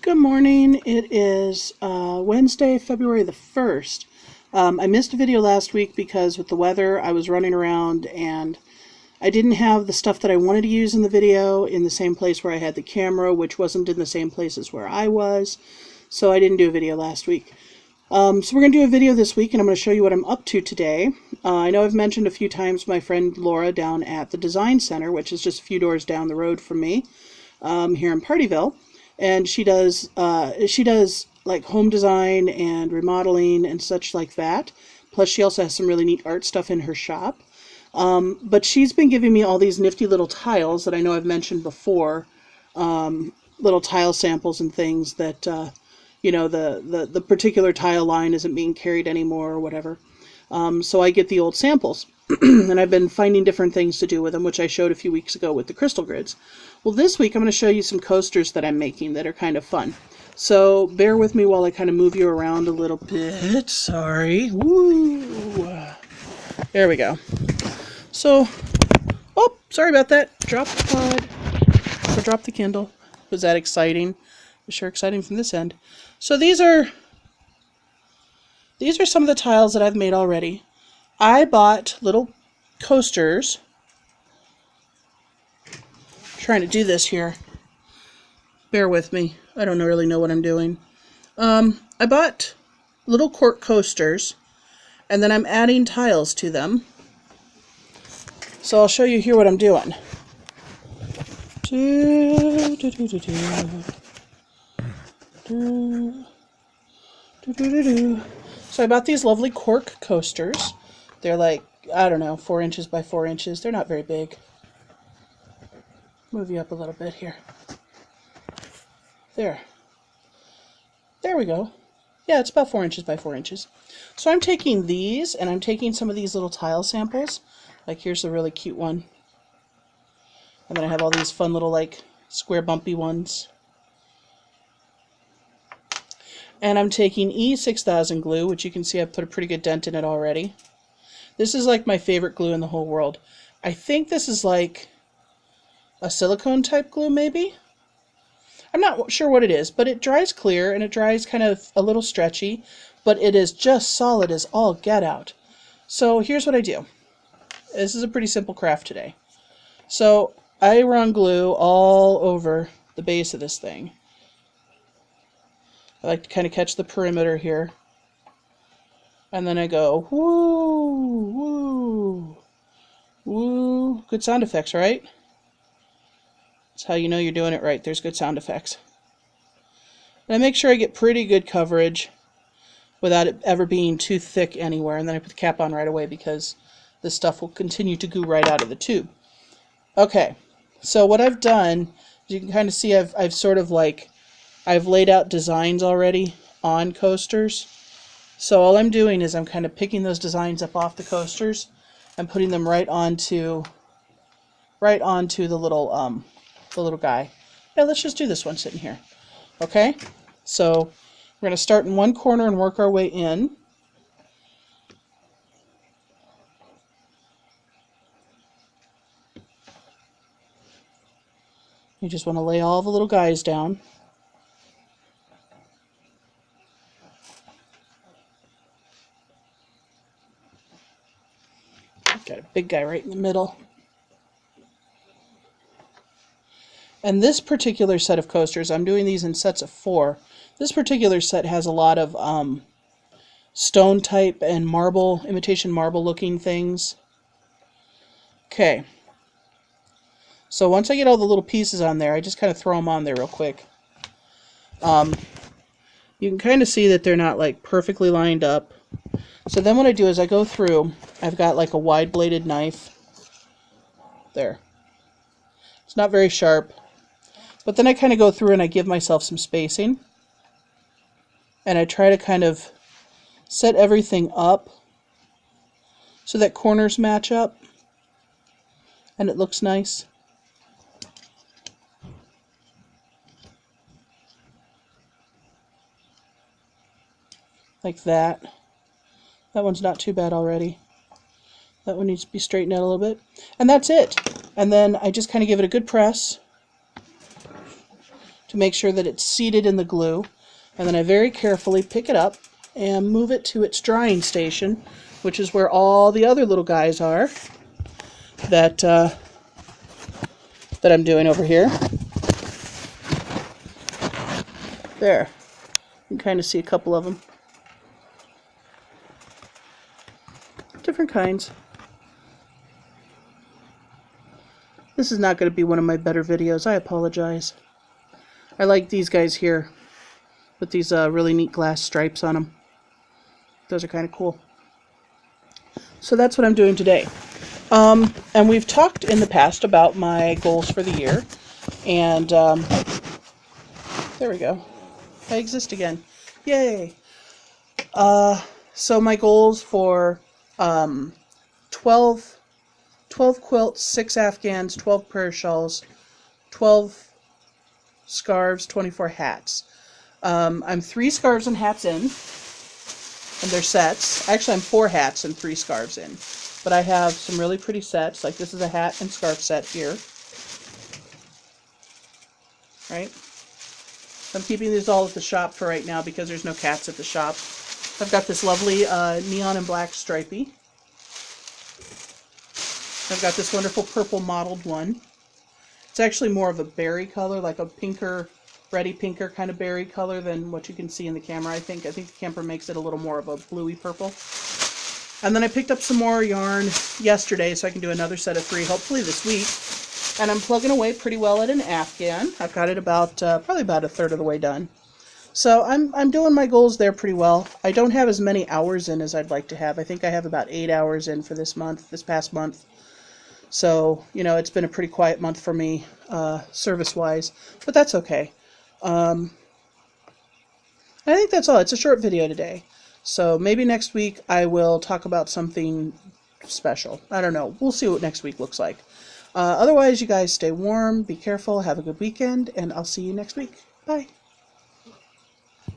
Good morning. It is Wednesday, February the 1st. I missed a video last week because with the weather I was running around and I didn't have the stuff that I wanted to use in the video in the same place where I had the camera, which wasn't in the same place as where I was. So I didn't do a video last week. So we're going to do a video this week and I'm going to show you what I'm up to today. I know I've mentioned a few times my friend Laura down at the Design Center, which is just a few doors down the road from me here in Partyville. And she does like home design and remodeling and such like that. Plus she also has some really neat art stuff in her shop. But she's been giving me all these nifty little tiles that I know I've mentioned before. Little tile samples and things that, you know, the particular tile line isn't being carried anymore or whatever. So I get the old samples. And I've been finding different things to do with them, which I showed a few weeks ago with the crystal grids. Well, this week I'm going to show you some coasters that I'm making that are kind of fun. So bear with me while I kind of move you around a little bit. Sorry. Woo! There we go. So, oh, sorry about that. Drop the pod. Or drop the Kindle. Was that exciting? It was sure exciting from this end. So these are some of the tiles that I've made already. I bought little coasters. Trying to do this here. Bear with me. I don't really know what I'm doing. I bought little cork coasters, and then I'm adding tiles to them. So I'll show you here what I'm doing. So I bought these lovely cork coasters. They're like, I don't know, 4 inches by 4 inches. They're not very big. Move you up a little bit here. There. There we go. Yeah, it's about 4 inches by 4 inches. So I'm taking these, and I'm taking some of these little tile samples. Like, here's a really cute one. And then I have all these fun little, like, square bumpy ones. And I'm taking E6000 glue, which you can see I've put a pretty good dent in it already. This is, like, my favorite glue in the whole world. I think this is, like, a silicone type glue, maybe? I'm not sure what it is, but it dries clear, and it dries kind of a little stretchy, but it is just solid as all get out. So here's what I do. This is a pretty simple craft today. So I run glue all over the base of this thing. I like to kind of catch the perimeter here. And then I go, woo, woo, woo. Good sound effects, right? That's how you know you're doing it right. There's good sound effects. And I make sure I get pretty good coverage without it ever being too thick anywhere. And then I put the cap on right away because this stuff will continue to goo right out of the tube. Okay, so what I've done, you can kind of see I've sort of like, I've laid out designs already on coasters. So all I'm doing is I'm kind of picking those designs up off the coasters and putting them right onto the little guy. Yeah, let's just do this one sitting here. Okay, so we're going to start in one corner and work our way in. You just want to lay all the little guys down. Got a big guy right in the middle. And this particular set of coasters, I'm doing these in sets of 4. This particular set has a lot of stone type and marble, imitation marble looking things. Okay. So once I get all the little pieces on there, I just kind of throw them on there real quick. You can kind of see that they're not like perfectly lined up. So then what I do is I go through, I've got like a wide bladed knife. There. It's not very sharp. But then I kind of go through and I give myself some spacing. And I try to kind of set everything up so that corners match up. And it looks nice. Like that. That one's not too bad already. That one needs to be straightened out a little bit. And that's it. And then I just kind of give it a good press. to make sure that it's seated in the glue. And then I very carefully pick it up and move it to its drying station, which is where all the other little guys are that I'm doing over here. There. You can kind of see a couple of them. Different kinds. This is not going to be one of my better videos. I apologize. I like these guys here with these really neat glass stripes on them. Those are kind of cool. So that's what I'm doing today. And we've talked in the past about my goals for the year. And there we go. I exist again. Yay! So my goals for 12 quilts, 6 afghans, 12 prayer shawls, 12 scarves, 24 hats. I'm 3 scarves and hats in, and they're sets. Actually, I'm 4 hats and 3 scarves in. But I have some really pretty sets, like this is a hat and scarf set here. Right? I'm keeping these all at the shop for right now because there's no cats at the shop. I've got this lovely neon and black stripey. I've got this wonderful purple mottled one. It's actually more of a berry color, like a pinker, reddy pinker kind of berry color than what you can see in the camera, I think. I think the camera makes it a little more of a bluey purple. And then I picked up some more yarn yesterday so I can do another set of 3, hopefully this week. And I'm plugging away pretty well at an afghan. I've got it about, probably about a third of the way done. So I'm doing my goals there pretty well. I don't have as many hours in as I'd like to have. I think I have about 8 hours in for this past month. So, you know, it's been a pretty quiet month for me, service-wise, but that's okay. I think that's all. It's a short video today. So maybe next week I will talk about something special. I don't know. We'll see what next week looks like. Otherwise, you guys stay warm, be careful, have a good weekend, and I'll see you next week. Bye.